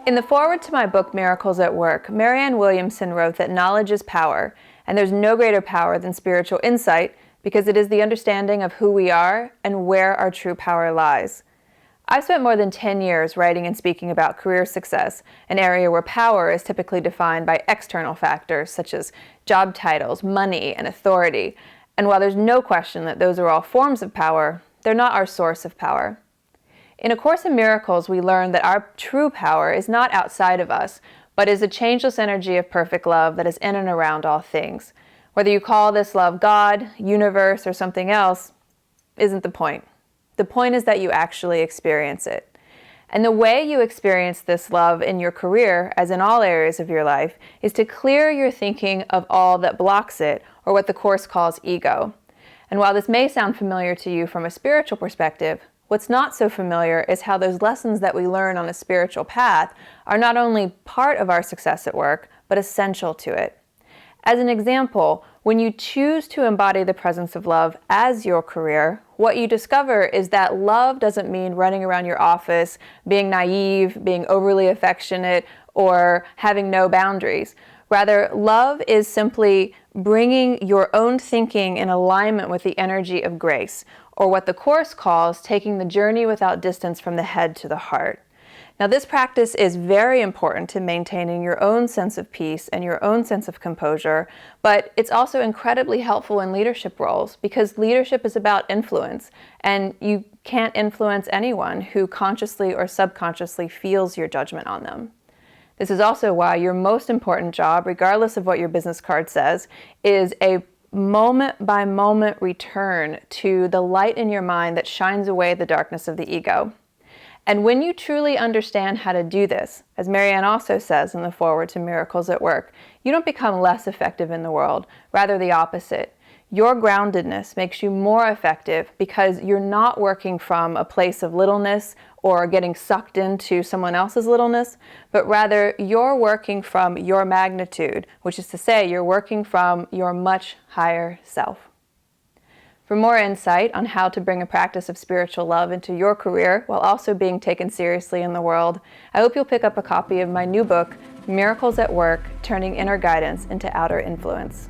In the foreword to my book, Miracles at Work, Marianne Williamson wrote that knowledge is power, and there's no greater power than spiritual insight because it is the understanding of who we are and where our true power lies. I've spent more than 10 years writing and speaking about career success, an area where power is typically defined by external factors such as job titles, money, and authority. And while there's no question that those are all forms of power, they're not our source of power. In A Course in Miracles, we learn that our true power is not outside of us, but is a changeless energy of perfect love that is in and around all things. Whether you call this love God, universe, or something else, isn't the point. The point is that you actually experience it. And the way you experience this love in your career, as in all areas of your life, is to clear your thinking of all that blocks it, or what the Course calls ego. And while this may sound familiar to you from a spiritual perspective, what's not so familiar is how those lessons that we learn on a spiritual path are not only part of our success at work, but essential to it. As an example, when you choose to embody the presence of love as your career, what you discover is that love doesn't mean running around your office, being naive, being overly affectionate, or having no boundaries. Rather, love is simply bringing your own thinking in alignment with the energy of grace, or what the Course calls taking the journey without distance from the head to the heart. Now, this practice is very important to maintaining your own sense of peace and your own sense of composure, but it's also incredibly helpful in leadership roles because leadership is about influence, and you can't influence anyone who consciously or subconsciously feels your judgment on them. This is also why your most important job, regardless of what your business card says, is a moment-by-moment return to the light in your mind that shines away the darkness of the ego. And when you truly understand how to do this, as Marianne also says in the foreword to Miracles at Work, you don't become less effective in the world, rather the opposite. Your groundedness makes you more effective because you're not working from a place of littleness or getting sucked into someone else's littleness, but rather you're working from your magnitude, which is to say you're working from your much higher self. For more insight on how to bring a practice of spiritual love into your career while also being taken seriously in the world, I hope you'll pick up a copy of my new book, Miracles at Work, Turning Inner Guidance into Outer Influence.